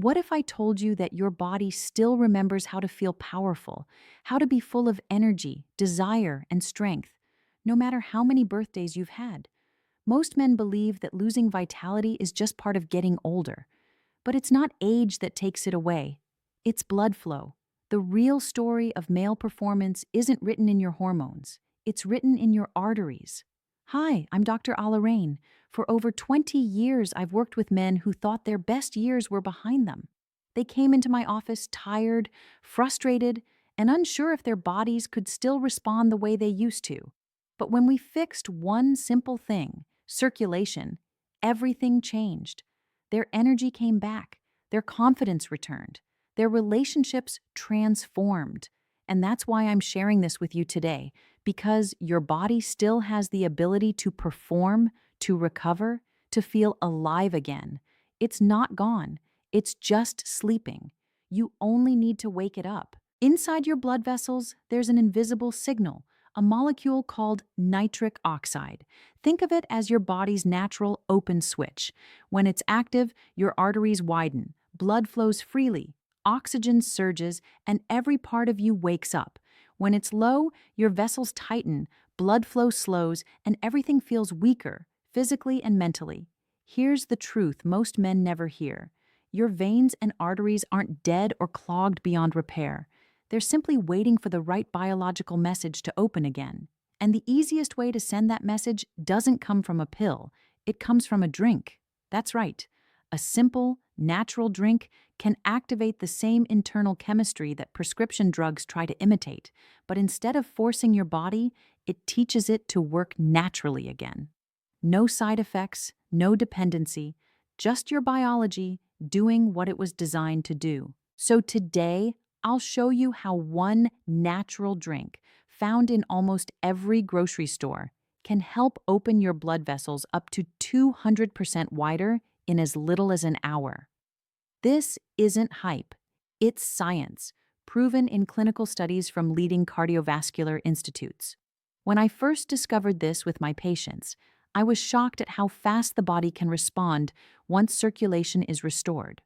What if I told you that your body still remembers how to feel powerful, how to be full of energy, desire, and strength, no matter how many birthdays you've had? Most men believe that losing vitality is just part of getting older, but it's not age that takes it away. It's blood flow. The real story of male performance isn't written in your hormones. It's written in your arteries. Hi, I'm Dr. Allar. For over 20 years, I've worked with men who thought their best years were behind them. They came into my office tired, frustrated, and unsure if their bodies could still respond the way they used to. But when we fixed one simple thing, circulation, everything changed. Their energy came back, their confidence returned, their relationships transformed. And that's why I'm sharing this with you today, because your body still has the ability to perform, to recover, to feel alive again. It's not gone, it's just sleeping. You only need to wake it up. Inside your blood vessels, there's an invisible signal, a molecule called nitric oxide. Think of it as your body's natural open switch. When it's active, your arteries widen, blood flows freely, oxygen surges, and every part of you wakes up. When it's low, your vessels tighten, blood flow slows, and everything feels weaker, physically and mentally. Here's the truth most men never hear. Your veins and arteries aren't dead or clogged beyond repair. They're simply waiting for the right biological message to open again. And the easiest way to send that message doesn't come from a pill. It comes from a drink. That's right. A simple, natural drink can activate the same internal chemistry that prescription drugs try to imitate. But instead of forcing your body, it teaches it to work naturally again. No side effects, no dependency, just your biology doing what it was designed to do. So today, I'll show you how one natural drink, found in almost every grocery store, can help open your blood vessels up to 200% wider in as little as an hour. This isn't hype, it's science, proven in clinical studies from leading cardiovascular institutes. When I first discovered this with my patients, I was shocked at how fast the body can respond once circulation is restored.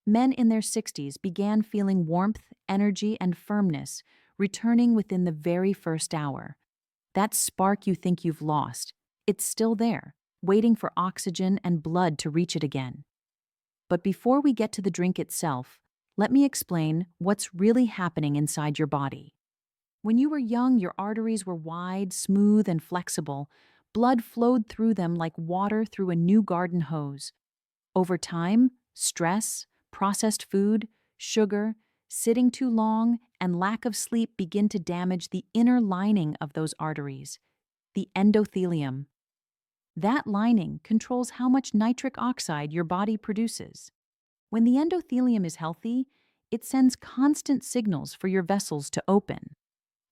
Men in their 60s began feeling warmth, energy, and firmness, returning within the very first hour. That spark you think you've lost, it's still there, waiting for oxygen and blood to reach it again. But before we get to the drink itself, let me explain what's really happening inside your body. When you were young, your arteries were wide, smooth, and flexible. Blood flowed through them like water through a new garden hose. Over time, stress, processed food, sugar, sitting too long, and lack of sleep begin to damage the inner lining of those arteries, the endothelium. That lining controls how much nitric oxide your body produces. When the endothelium is healthy, it sends constant signals for your vessels to open.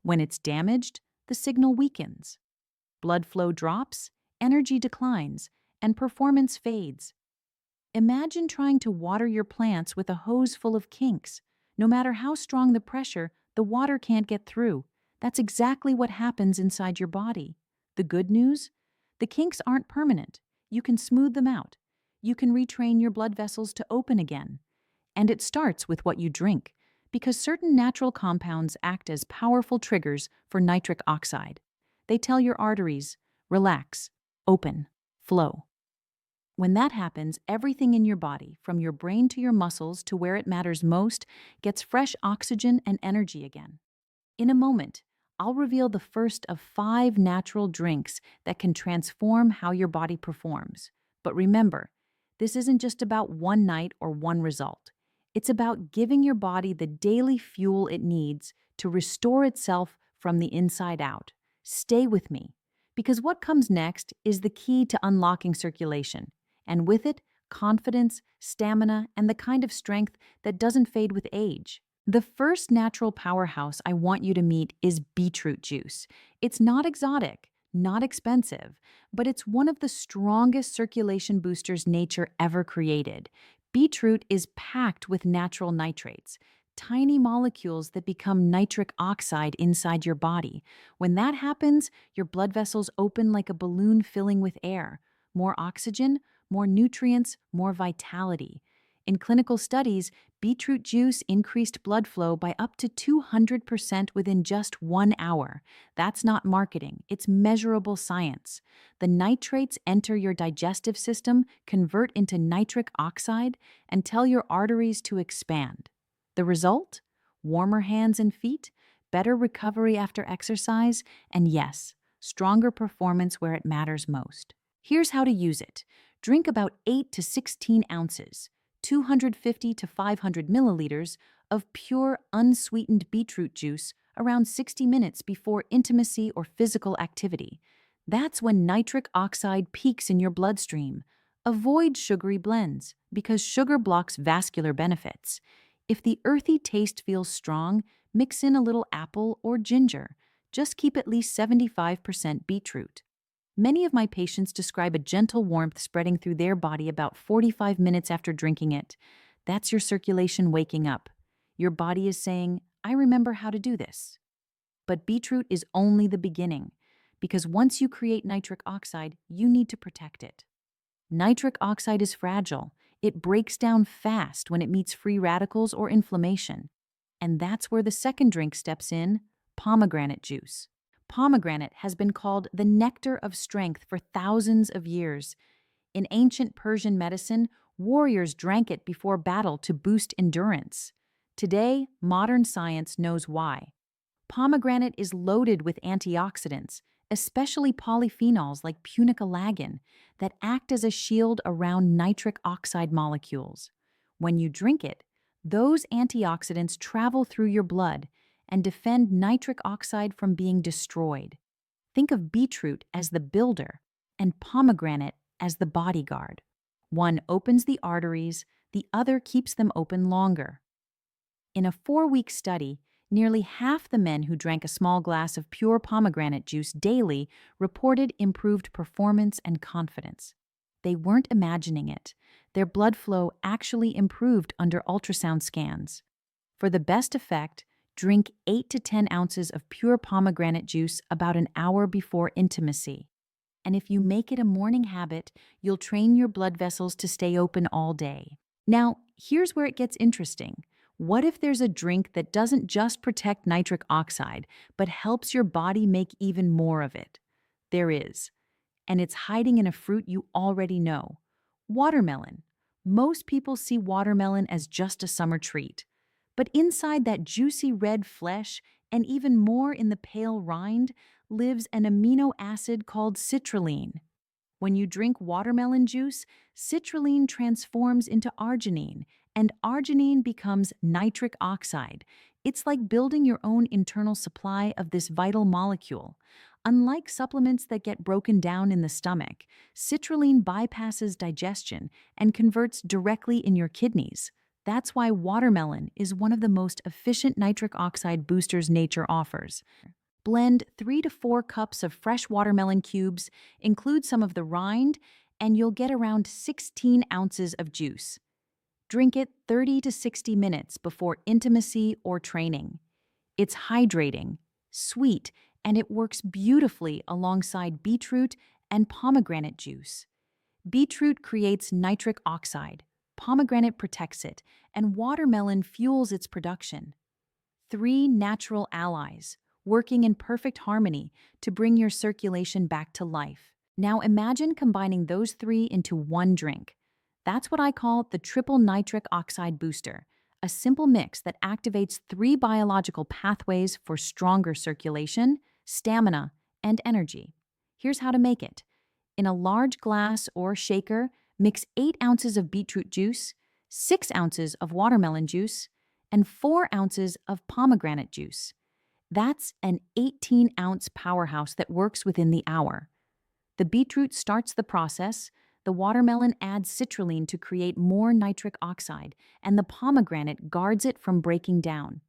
When it's damaged, the signal weakens. Blood flow drops, energy declines, and performance fades. Imagine trying to water your plants with a hose full of kinks. No matter how strong the pressure, the water can't get through. That's exactly what happens inside your body. The good news? The kinks aren't permanent. You can smooth them out. You can retrain your blood vessels to open again. And it starts with what you drink, because certain natural compounds act as powerful triggers for nitric oxide. They tell your arteries, relax, open, flow. When that happens, everything in your body, from your brain to your muscles to where it matters most, gets fresh oxygen and energy again. In a moment, I'll reveal the first of 5 natural drinks that can transform how your body performs. But remember, this isn't just about one night or one result. It's about giving your body the daily fuel it needs to restore itself from the inside out. Stay with me, because what comes next is the key to unlocking circulation. And with it, confidence, stamina, and the kind of strength that doesn't fade with age. The first natural powerhouse I want you to meet is beetroot juice. It's not exotic, not expensive, but it's one of the strongest circulation boosters nature ever created. Beetroot is packed with natural nitrates, tiny molecules that become nitric oxide inside your body. When that happens, your blood vessels open like a balloon filling with air. More oxygen, more nutrients, more vitality. In clinical studies, beetroot juice increased blood flow by up to 200% within just 1 hour. That's not marketing, it's measurable science. The nitrates enter your digestive system, convert into nitric oxide, and tell your arteries to expand. The result? Warmer hands and feet, better recovery after exercise, and yes, stronger performance where it matters most. Here's how to use it. Drink about 8 to 16 ounces, 250 to 500 milliliters of pure, unsweetened beetroot juice around 60 minutes before intimacy or physical activity. That's when nitric oxide peaks in your bloodstream. Avoid sugary blends because sugar blocks vascular benefits. If the earthy taste feels strong, mix in a little apple or ginger. Just keep at least 75% beetroot. Many of my patients describe a gentle warmth spreading through their body about 45 minutes after drinking it. That's your circulation waking up. Your body is saying, I remember how to do this. But beetroot is only the beginning, because once you create nitric oxide, you need to protect it. Nitric oxide is fragile. It breaks down fast when it meets free radicals or inflammation. And that's where the second drink steps in: pomegranate juice. Pomegranate has been called the nectar of strength for thousands of years. In ancient Persian medicine, warriors drank it before battle to boost endurance. Today, modern science knows why. Pomegranate is loaded with antioxidants, especially polyphenols like punicalagin, that act as a shield around nitric oxide molecules. When you drink it, those antioxidants travel through your blood and defend nitric oxide from being destroyed. Think of beetroot as the builder and pomegranate as the bodyguard. One opens the arteries, the other keeps them open longer. In a 4-week study, nearly half the men who drank a small glass of pure pomegranate juice daily reported improved performance and confidence. They weren't imagining it. Their blood flow actually improved under ultrasound scans. For the best effect, drink 8 to 10 ounces of pure pomegranate juice about an hour before intimacy. And if you make it a morning habit, you'll train your blood vessels to stay open all day. Now, here's where it gets interesting. What if there's a drink that doesn't just protect nitric oxide, but helps your body make even more of it? There is. And it's hiding in a fruit you already know: watermelon. Most people see watermelon as just a summer treat. But inside that juicy red flesh, and even more in the pale rind, lives an amino acid called citrulline. When you drink watermelon juice, citrulline transforms into arginine, and arginine becomes nitric oxide. It's like building your own internal supply of this vital molecule. Unlike supplements that get broken down in the stomach, citrulline bypasses digestion and converts directly in your kidneys. That's why watermelon is one of the most efficient nitric oxide boosters nature offers. Blend 3 to 4 cups of fresh watermelon cubes, include some of the rind, and you'll get around 16 ounces of juice. Drink it 30 to 60 minutes before intimacy or training. It's hydrating, sweet, and it works beautifully alongside beetroot and pomegranate juice. Beetroot creates nitric oxide, pomegranate protects it, and watermelon fuels its production. 3 natural allies, working in perfect harmony to bring your circulation back to life. Now imagine combining those 3 into one drink. That's what I call the triple nitric oxide booster, a simple mix that activates 3 biological pathways for stronger circulation, stamina, and energy. Here's how to make it. In a large glass or shaker, mix 8 ounces of beetroot juice, 6 ounces of watermelon juice, and 4 ounces of pomegranate juice. That's an 18-ounce powerhouse that works within the hour. The beetroot starts the process, the watermelon adds citrulline to create more nitric oxide, and the pomegranate guards it from breaking down.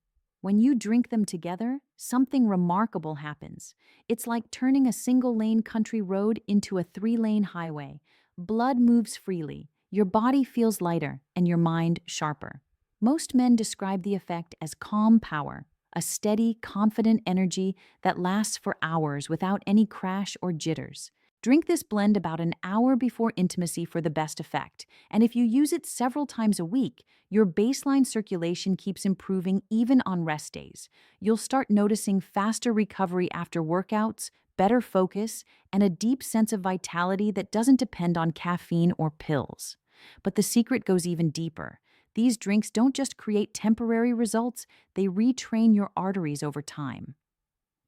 When you drink them together, something remarkable happens. It's like turning a single-lane country road into a 3-lane highway. Blood moves freely, your body feels lighter, and your mind sharper. Most men describe the effect as calm power, a steady, confident energy that lasts for hours without any crash or jitters. Drink this blend about an hour before intimacy for the best effect, and if you use it several times a week, your baseline circulation keeps improving even on rest days. You'll start noticing faster recovery after workouts, better focus, and a deep sense of vitality that doesn't depend on caffeine or pills. But the secret goes even deeper. These drinks don't just create temporary results, they retrain your arteries over time.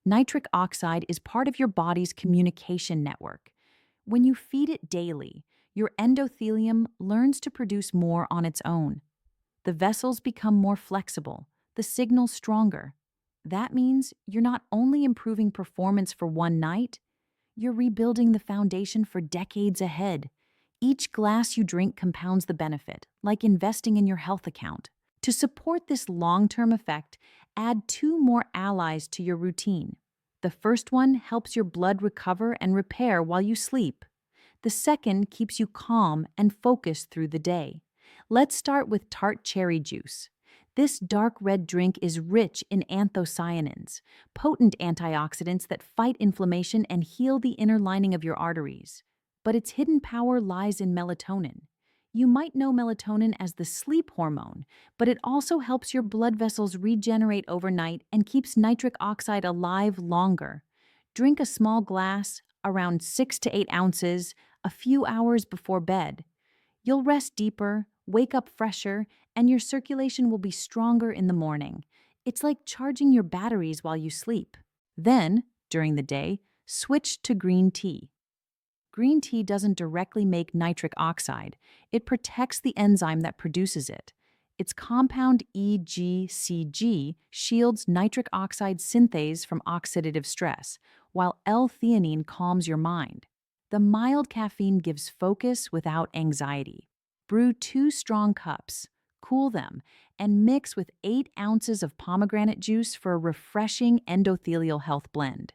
Nitric oxide is part of your body's communication network. When you feed it daily, your endothelium learns to produce more on its own. The vessels become more flexible, the signals stronger. That means you're not only improving performance for one night, you're rebuilding the foundation for decades ahead. Each glass you drink compounds the benefit, like investing in your health account. To support this long-term effect, add two more allies to your routine. The first one helps your blood recover and repair while you sleep. The second keeps you calm and focused through the day. Let's start with tart cherry juice. This dark red drink is rich in anthocyanins, potent antioxidants that fight inflammation and heal the inner lining of your arteries. But its hidden power lies in melatonin. You might know melatonin as the sleep hormone, but it also helps your blood vessels regenerate overnight and keeps nitric oxide alive longer. Drink a small glass, around 6 to 8 ounces, a few hours before bed. You'll rest deeper, wake up fresher, and your circulation will be stronger in the morning. It's like charging your batteries while you sleep. Then, during the day, switch to green tea. Green tea doesn't directly make nitric oxide, it protects the enzyme that produces it. Its compound EGCG shields nitric oxide synthase from oxidative stress, while L-theanine calms your mind. The mild caffeine gives focus without anxiety. Brew 2 strong cups, cool them, and mix with 8 ounces of pomegranate juice for a refreshing endothelial health blend.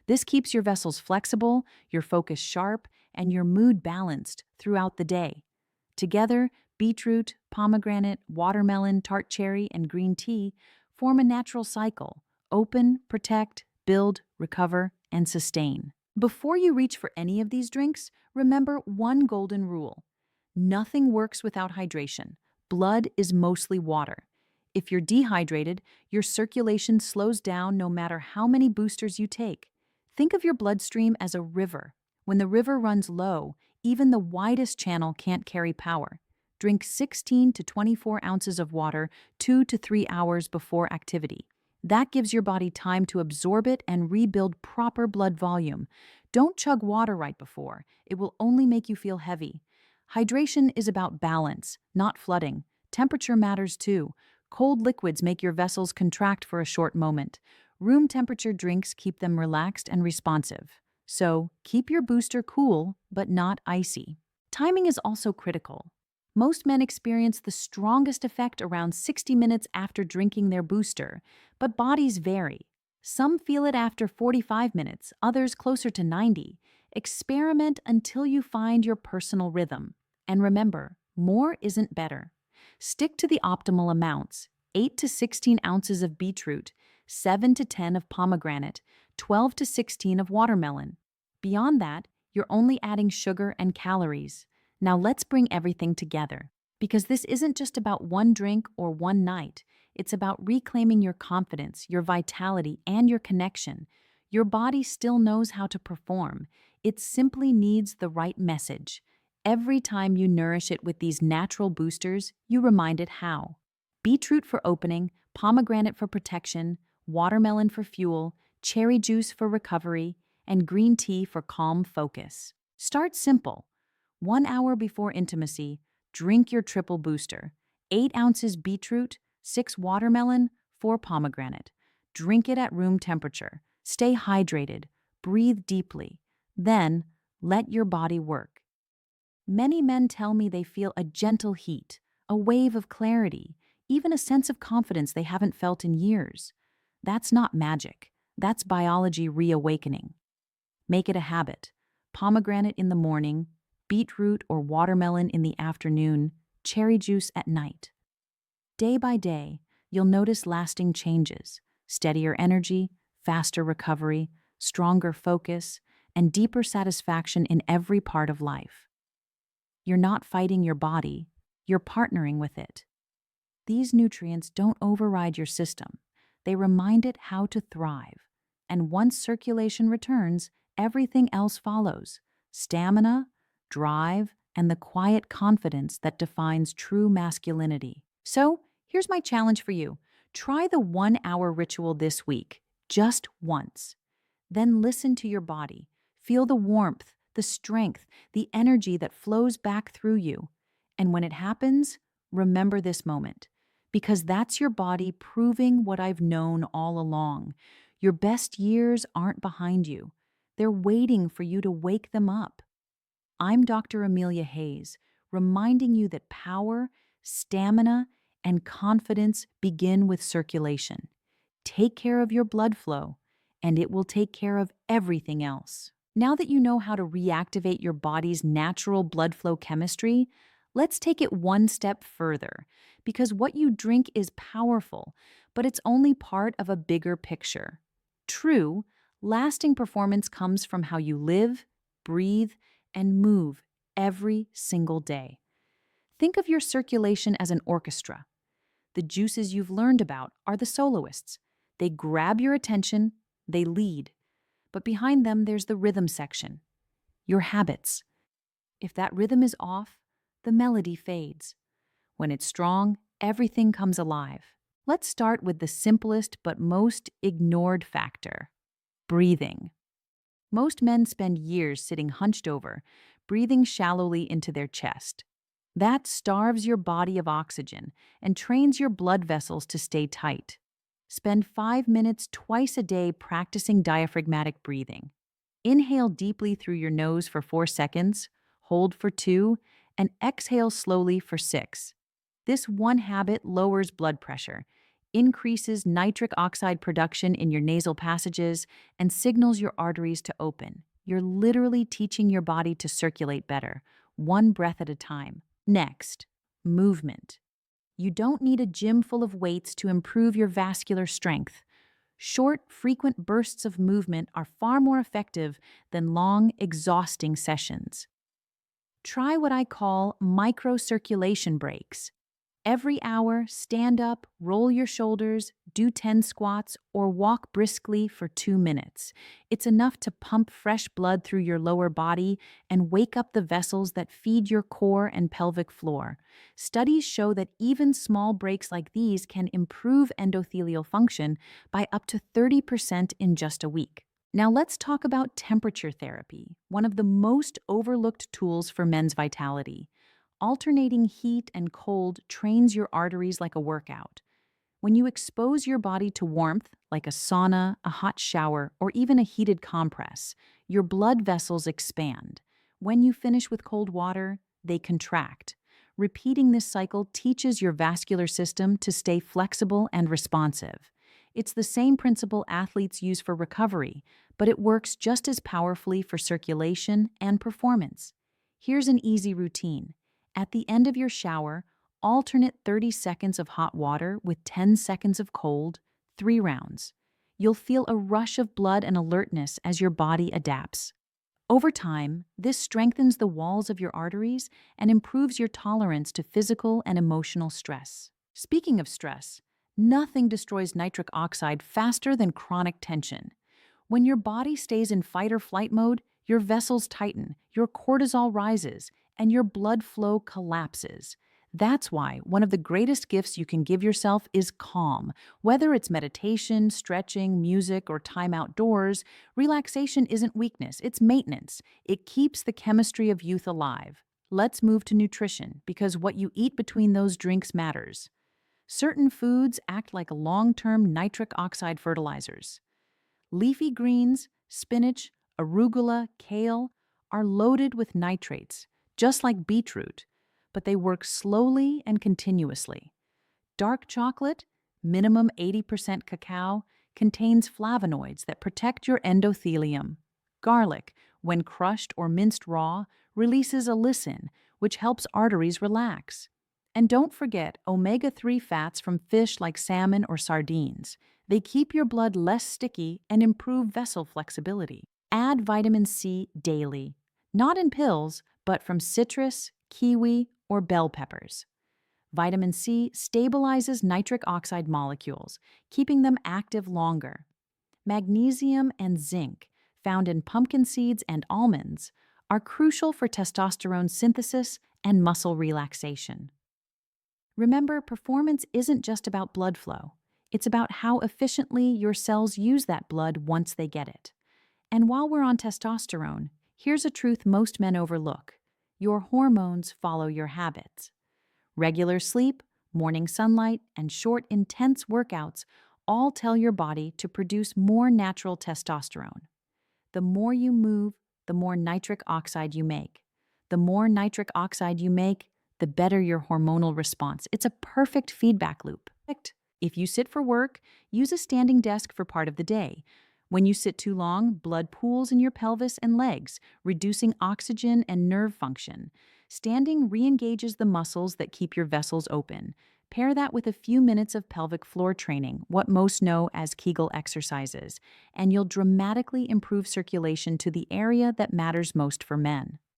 This keeps your vessels flexible, your focus sharp, and your mood balanced throughout the day. Together, beetroot, pomegranate, watermelon, tart cherry, and green tea form a natural cycle: open, protect, build, recover, and sustain. Before you reach for any of these drinks, remember one golden rule. Nothing works without hydration. Blood is mostly water. If you're dehydrated, your circulation slows down no matter how many boosters you take. Think of your bloodstream as a river. When the river runs low, even the widest channel can't carry power. Drink 16 to 24 ounces of water 2 to 3 hours before activity. That gives your body time to absorb it and rebuild proper blood volume. Don't chug water right before. It will only make you feel heavy. Hydration is about balance, not flooding. Temperature matters too. Cold liquids make your vessels contract for a short moment. Room temperature drinks keep them relaxed and responsive. So, keep your booster cool, but not icy. Timing is also critical. Most men experience the strongest effect around 60 minutes after drinking their booster, but bodies vary. Some feel it after 45 minutes, others closer to 90. Experiment until you find your personal rhythm. And remember, more isn't better. Stick to the optimal amounts: 8 to 16 ounces of beetroot, 7 to 10 of pomegranate, 12 to 16 of watermelon. Beyond that, you're only adding sugar and calories. Now let's bring everything together, because this isn't just about one drink or one night. It's about reclaiming your confidence, your vitality, and your connection. Your body still knows how to perform. It simply needs the right message. Every time you nourish it with these natural boosters, you remind it how. Beetroot for opening, pomegranate for protection, watermelon for fuel, cherry juice for recovery, and green tea for calm focus. Start simple. 1 hour before intimacy, drink your triple booster. 8 ounces beetroot, 6 watermelon, 4 pomegranate. Drink it at room temperature. Stay hydrated. Breathe deeply. Then, let your body work. Many men tell me they feel a gentle heat, a wave of clarity, even a sense of confidence they haven't felt in years. That's not magic. That's biology reawakening. Make it a habit. Pomegranate in the morning, beetroot or watermelon in the afternoon, cherry juice at night. Day by day, you'll notice lasting changes: steadier energy, faster recovery, stronger focus, and deeper satisfaction in every part of life. You're not fighting your body, you're partnering with it. These nutrients don't override your system. They remind it how to thrive. And once circulation returns, everything else follows: stamina, drive, and the quiet confidence that defines true masculinity. So, here's my challenge for you. Try the 1 hour ritual this week, just once. Then listen to your body. Feel the warmth, the strength, the energy that flows back through you. And when it happens, remember this moment, because that's your body proving what I've known all along. Your best years aren't behind you. They're waiting for you to wake them up. I'm Dr. Amelia Hayes, reminding you that power, stamina, and confidence begin with circulation. Take care of your blood flow, and it will take care of everything else. Now that you know how to reactivate your body's natural blood flow chemistry, let's take it one step further, because what you drink is powerful, but it's only part of a bigger picture. True, lasting performance comes from how you live, breathe, and move every single day. Think of your circulation as an orchestra. The juices you've learned about are the soloists. They grab your attention, they lead. But behind them, there's the rhythm section, your habits. If that rhythm is off, the melody fades. When it's strong, everything comes alive. Let's start with the simplest but most ignored factor: breathing. Most men spend years sitting hunched over, breathing shallowly into their chest. That starves your body of oxygen and trains your blood vessels to stay tight. Spend 5 minutes twice a day practicing diaphragmatic breathing. Inhale deeply through your nose for 4 seconds, hold for 2, and exhale slowly for 6. This one habit lowers blood pressure, increases nitric oxide production in your nasal passages, and signals your arteries to open. You're literally teaching your body to circulate better, one breath at a time. Next, movement. You don't need a gym full of weights to improve your vascular strength. Short, frequent bursts of movement are far more effective than long, exhausting sessions. Try what I call microcirculation breaks. Every hour, stand up, roll your shoulders, do 10 squats, or walk briskly for 2 minutes. It's enough to pump fresh blood through your lower body and wake up the vessels that feed your core and pelvic floor. Studies show that even small breaks like these can improve endothelial function by up to 30% in just a week. Now let's talk about temperature therapy, one of the most overlooked tools for men's vitality. Alternating heat and cold trains your arteries like a workout. When you expose your body to warmth, like a sauna, a hot shower, or even a heated compress, your blood vessels expand. When you finish with cold water, they contract. Repeating this cycle teaches your vascular system to stay flexible and responsive. It's the same principle athletes use for recovery, but it works just as powerfully for circulation and performance. Here's an easy routine. At the end of your shower, alternate 30 seconds of hot water with 10 seconds of cold, 3 rounds. You'll feel a rush of blood and alertness as your body adapts. Over time, this strengthens the walls of your arteries and improves your tolerance to physical and emotional stress. Speaking of stress, nothing destroys nitric oxide faster than chronic tension. When your body stays in fight or flight mode, your vessels tighten, your cortisol rises, and your blood flow collapses. That's why one of the greatest gifts you can give yourself is calm. Whether it's meditation, stretching, music, or time outdoors, relaxation isn't weakness, it's maintenance. It keeps the chemistry of youth alive. Let's move to nutrition, because what you eat between those drinks matters. Certain foods act like long-term nitric oxide fertilizers. Leafy greens, spinach, arugula, kale are loaded with nitrates, just like beetroot, but they work slowly and continuously. Dark chocolate, minimum 80% cacao, contains flavonoids that protect your endothelium. Garlic, when crushed or minced raw, releases allicin, which helps arteries relax. And don't forget omega-3 fats from fish like salmon or sardines. They keep your blood less sticky and improve vessel flexibility. Add vitamin C daily, not in pills, but from citrus, kiwi, or bell peppers. Vitamin C stabilizes nitric oxide molecules, keeping them active longer. Magnesium and zinc, found in pumpkin seeds and almonds, are crucial for testosterone synthesis and muscle relaxation. Remember, performance isn't just about blood flow. It's about how efficiently your cells use that blood once they get it. And while we're on testosterone, here's a truth most men overlook. Your hormones follow your habits. Regular sleep, morning sunlight, and short, intense workouts all tell your body to produce more natural testosterone. The more you move, the more nitric oxide you make. The more nitric oxide you make, the better your hormonal response. It's a perfect feedback loop. If you sit for work, use a standing desk for part of the day. When you sit too long, blood pools in your pelvis and legs, reducing oxygen and nerve function. Standing re-engages the muscles that keep your vessels open. Pair that with a few minutes of pelvic floor training, what most know as Kegel exercises, and you'll dramatically improve circulation to the area that matters most for men.